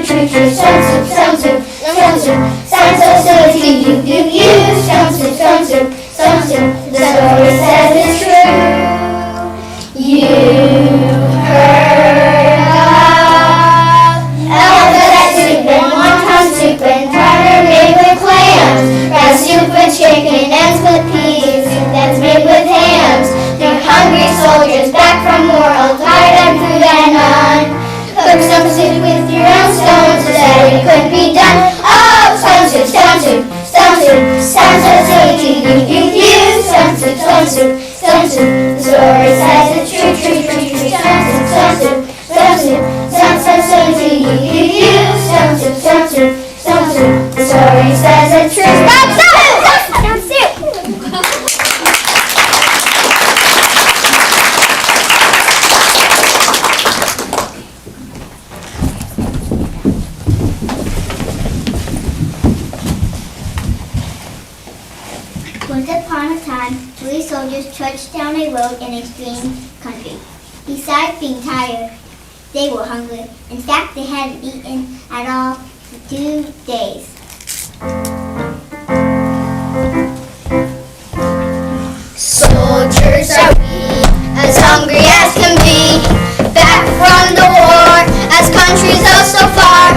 true, true, true. Stone soup, stone soup, stone soup. Sounds so silly to you, you. Stone soup, stone soup, stone soup. The story says it's true. You heard of elephant soup and wonton soup and tartar made with clams, rice soup with chicken and split peas, soup that's made with hams. They're hungry soldiers back from war, all tired and food and none. Cook some soup with your own stones, so that it could be done. Oh, stone soup, stone soup, stone soup. Sounds so silly to you. Stone soup, stone soup, stone soup. The story says it's true, true, true, true. Stone soup, stone soup, stone soup. Sounds so silly to you. Stone soup, stone soup, stone soup. The story says it's true. Stone soup, stone soup. Once upon a time, 3 soldiers trudged down a road in a strange country. Besides being tired, they were hungry. In fact, they hadn't eaten at all for 2 days. Soldiers are we, as hungry as can be, back from the war, as countries go so far.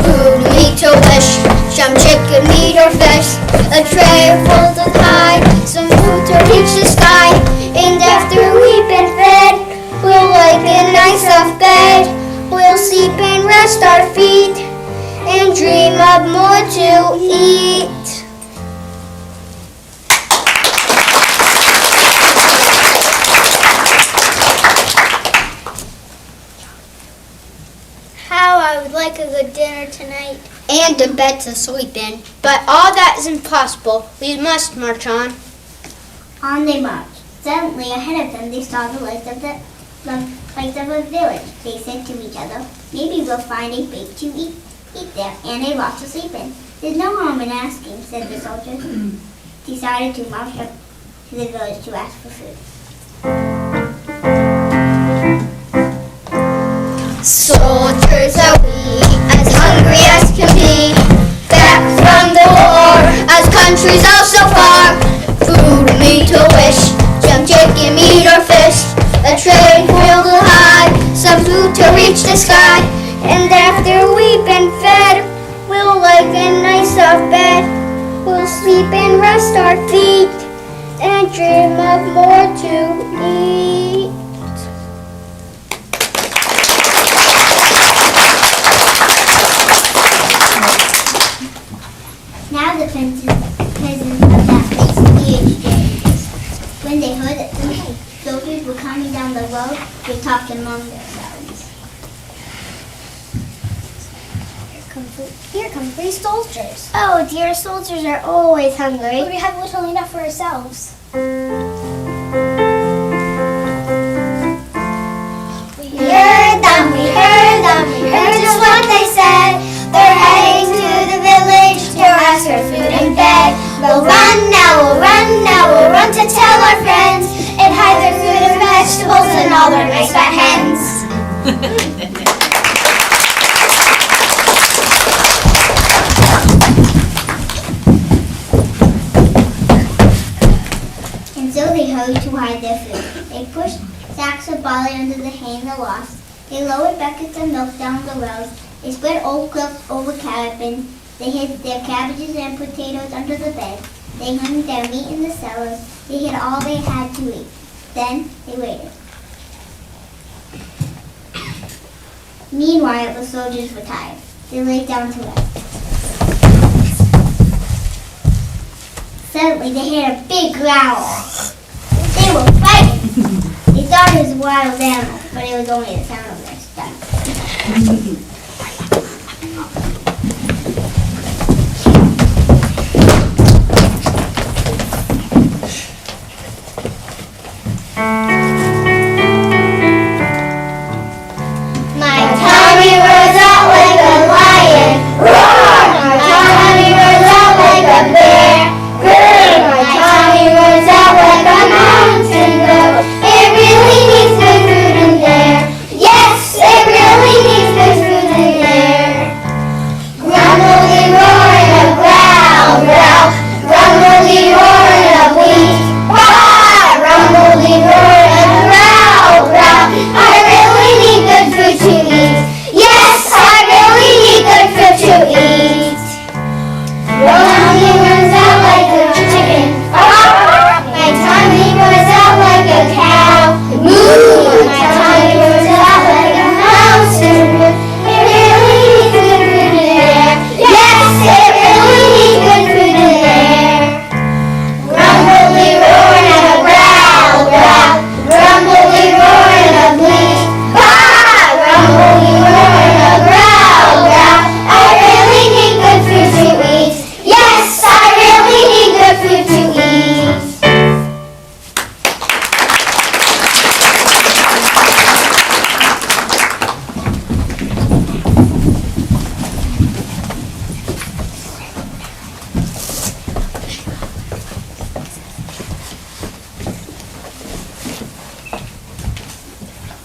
Food, meat to wish, some chicken, meat or fish, a tray full of high, some food to reach the sky. And after we've been fed, we'll like a nice soft bed. We'll sleep and rest our feet, and dream of more to eat. How I would like a good dinner tonight. And a bed to sleep in. But all that is impossible. We must march on. On they marched. Suddenly ahead of them they saw the lights of a village. They said to each other, maybe we'll find a bait to eat there and a rock to sleep in. There's no harm in asking, said the soldiers. Decided to march up to the village to ask for food. Soldiers are we, as hungry as can be, back from the war, as countries go so far. Food, meat to wish, some chicken, meat or fish, a tray filled high, some food to reach the sky. And after we've been fed, we'll like a nice soft bed. We'll sleep and rest our feet, and dream of more to eat. Now the peasants of that place huge days. When they heard that some soldiers were coming down the road, they talked among themselves. Here come 3 soldiers. Oh dear, soldiers are always hungry. But we have little enough for ourselves. We heard just what they said. They're heading to the village to ask for food and bed. We'll run now to tell our friends, and hide their food and vegetables and all their nice fat hens. And so they hurried to hide their food. They pushed sacks of barley under the hay in the lofts. They lowered buckets of milk down the wells. They spread old quilts over cabins. They hid their cabbages and potatoes under the bed. They hung their meat in the cellars. They hid all they had to eat. Then they waited. Meanwhile, the soldiers were tired. They lay down to rest. Suddenly, they heard a big growl. They were frightened. They thought it was a wild animal, but it was only the sound of their stomach.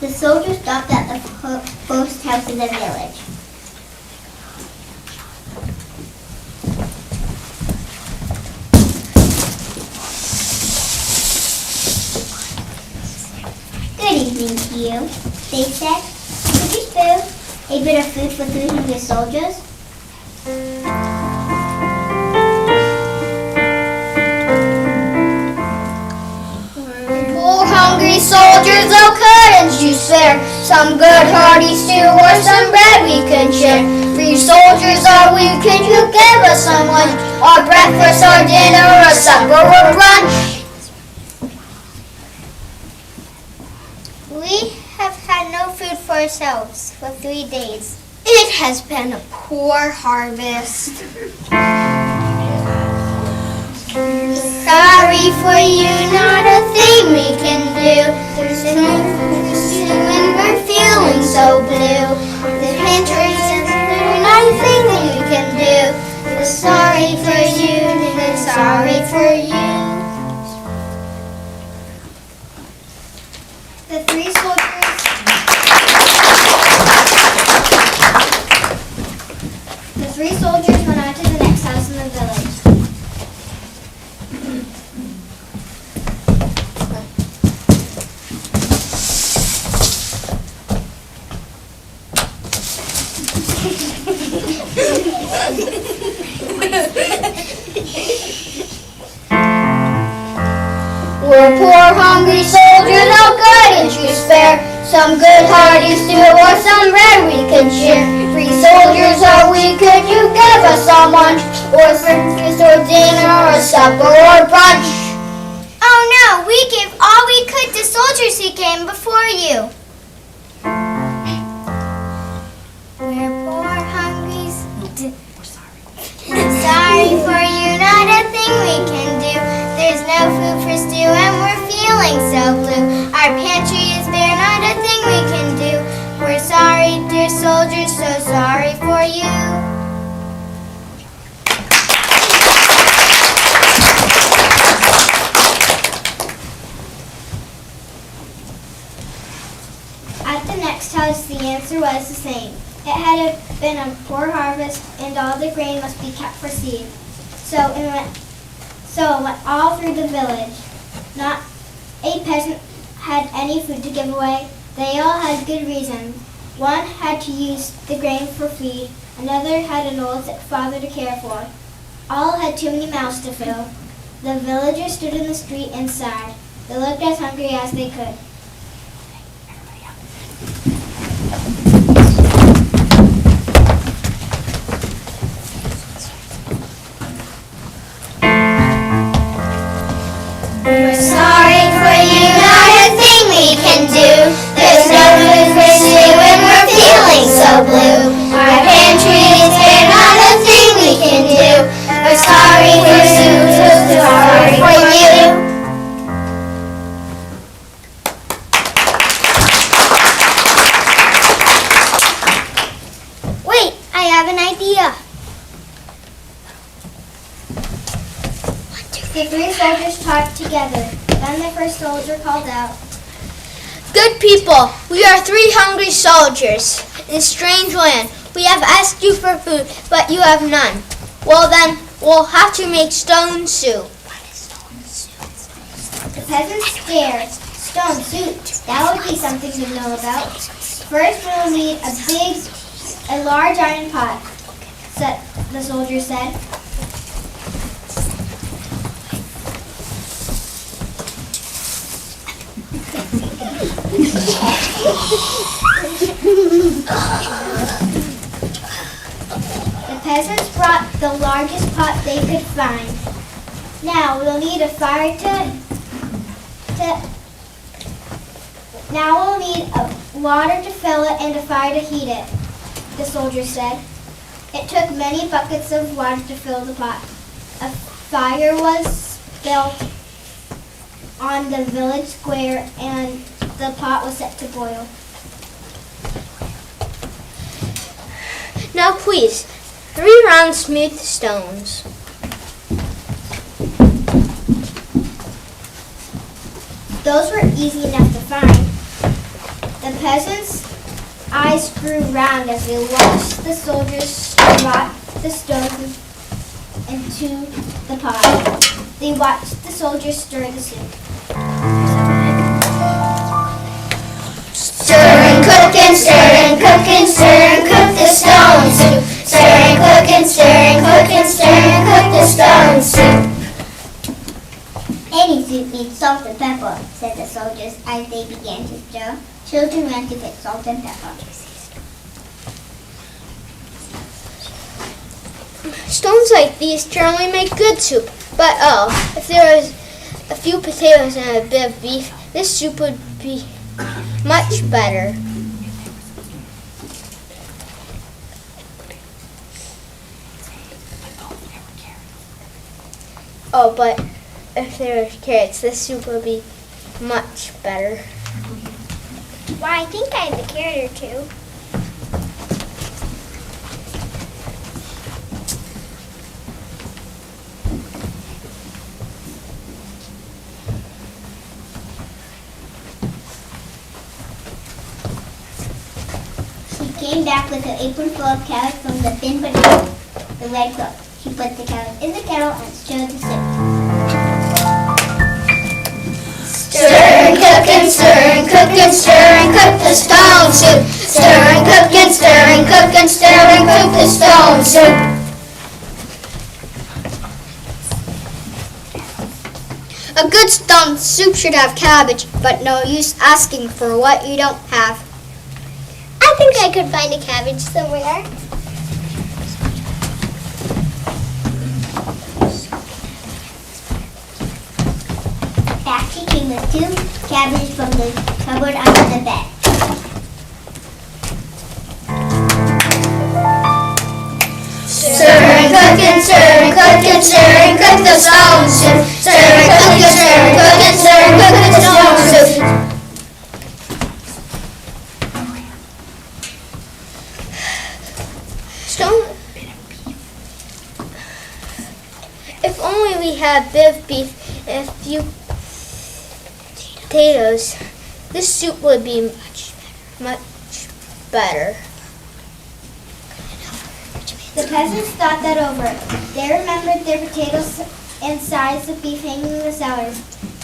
The soldiers stopped at the post house in the village. Good evening to you, they said. Could you spare a bit of food for 300 soldiers? Poor hungry soldiers, oh couldn't you spare some good hearty stew or some bread we could share? 3 soldiers are we, could you give us some lunch, or breakfast, or dinner, or supper, or brunch? We have had no food for ourselves for 3 days. It has been a poor harvest. Sorry for you, not a thing we can do. There's no food when we're feeling so blue. The pantry is not a thing that we can do. We're sorry for you, we're sorry for you. The 3 soldiers went on to the next house in the village. We're poor hungry soldiers, how couldn't you spare some good hearty stew or some bread we could share? 3 soldiers are we, could you give us some lunch, or breakfast, or dinner, or supper, or brunch? Oh no, we gave all we could to soldiers who came before you. We're poor hungry. Sorry for you, not a thing we can do. There's no food for stew and we're feeling so blue. Our pantry is bare, not a thing we can do. We're sorry, dear soldiers, so sorry for you. At the next house, the answer was the same. It had been a poor harvest, and all the grain must be kept for seed. So it went all through the village. Not a peasant had any food to give away. They all had good reasons. One had to use the grain for feed. Another had an old sick father to care for. All had too many mouths to fill. The villagers stood in the street and sighed. They looked as hungry as they could. We're sorry for you, not a thing we can do. There's no food for stew when we're feeling so blue. Our pantry is bare, not a thing we can do. We're sorry for you, so sorry for you. Wait, I have an idea. The 3 soldiers talked together. Then the first soldier called out, Good people, we are 3 hungry soldiers in a strange land. We have asked you for food, but you have none. Well then, we'll have to make stone soup. The peasants stared. Stone soup, that would be something to know about. First we'll need a large iron pot, the soldier said. The peasants brought the largest pot they could find. Now we'll need a fire Now we'll need water to fill it and a fire to heat it, the soldier said. It took many buckets of water to fill the pot. A fire was built on the village square and the pot was set to boil. Now please, 3 round smooth stones. Those were easy enough to find. The peasants' eyes grew round as they watched the soldiers drop the stones into the pot. They watched the soldiers stir the soup. Stir and cook and stir and cook and stir and cook the stone soup. Stir and cook and stir and cook and stir and cook the stone soup. Any soup needs salt and pepper, said the soldiers as they began to stir. Children ran to get salt and pepper. Stones like these generally make good soup, but if there was a few potatoes and a bit of beef, this soup would be much better. Oh, but if there were carrots, this soup would be much better. Why, I think I have a carrot or two. She came back with an apron full of carrots from the thin potato. The red cook. She put the carrots in the kettle and stirred the soup. Stir and cook and stir and cook and stir and cook the stone soup. Stir and cook and stir and cook and stir and cook the stone soup. A good stone soup should have cabbage, but no use asking for what you don't have. I think I could find a cabbage somewhere. Back she came with 2 cabbages from the cupboard under the bed. Stir and cook and stir and cook and stir and cook the stone soup. Stir and cook and stir and cook and stir and cook the stone soup. If only we had a bit of beef and a few potatoes, this soup would be much better. The peasants thought that over. They remembered their potatoes and sides of beef hanging in the cellars.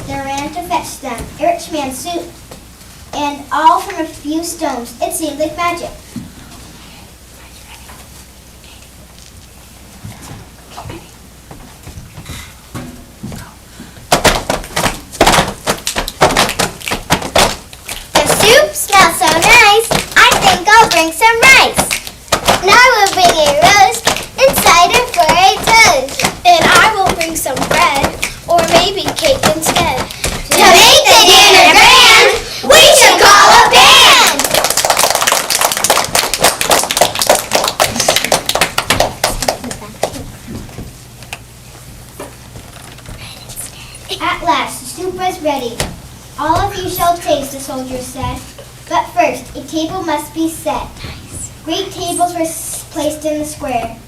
They ran to fetch them. A rich man's soup, and all from a few stones. It seemed like magic. Soup smells so nice, I think I'll bring some rice. And I will bring a roast and cider for a toast. And I will bring some bread, or maybe cake instead. To make the dinner grand, we should call a band. At last, the soup was ready. All of you shall taste, the soldiers said. But first, a table must be set. Great tables were placed in the square,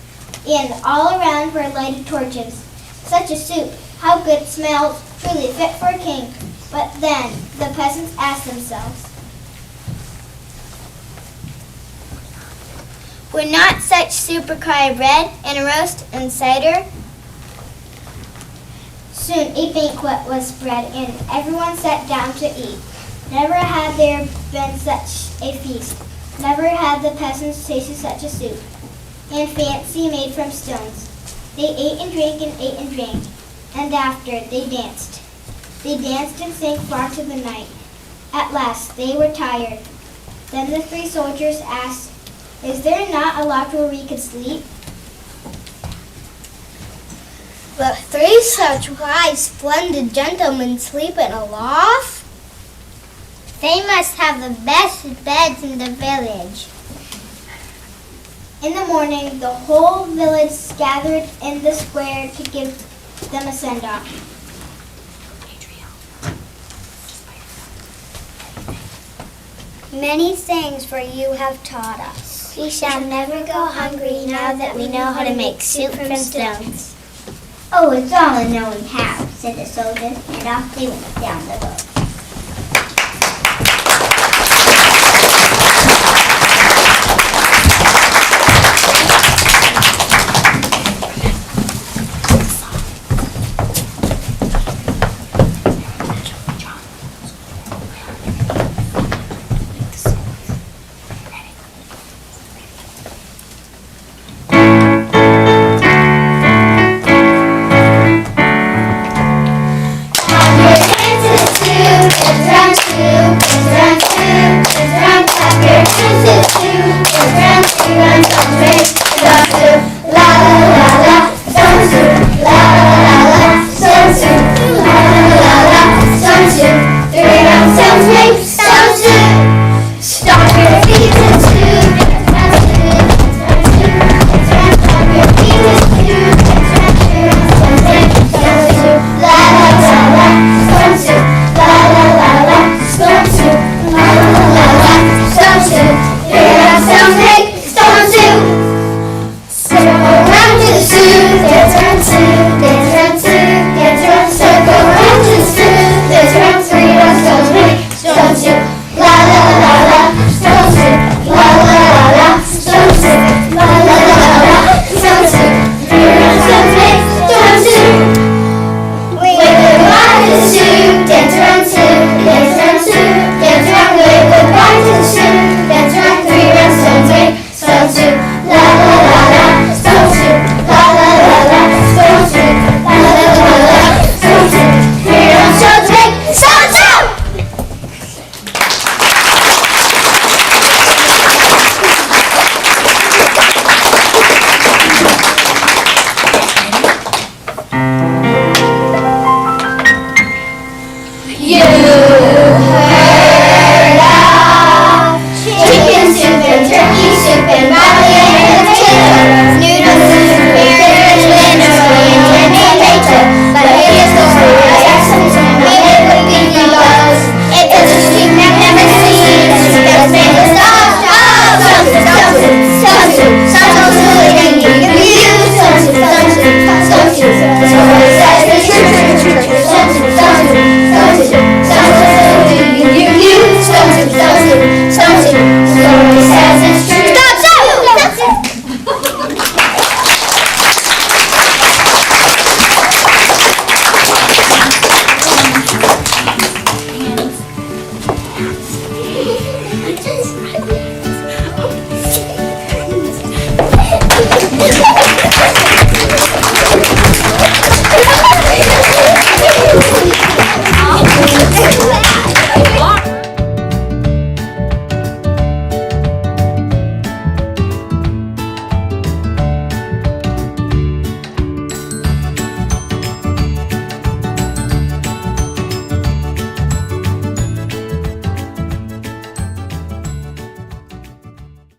and all around were lighted torches. Such a soup, how good it smelled, truly fit for a king. But then, the peasants asked themselves, Would not such soup require bread and a roast and cider? Soon a banquet was spread, and everyone sat down to eat. Never had there been such a feast. Never had the peasants tasted such a soup, and fancy made from stones. They ate and drank and ate and drank, and after they danced. They danced and sang far into the night. At last they were tired. Then the 3 soldiers asked, Is there not a loft where we could sleep? But 3 such wise, splendid gentlemen sleep in a loft? They must have the best beds in the village. In the morning, the whole village gathered in the square to give them a send-off. Many things for you have taught us. We shall never go hungry now that we know how to make soup from stones. Oh, it's all a knowing how, said the soldiers, and off they went down the road.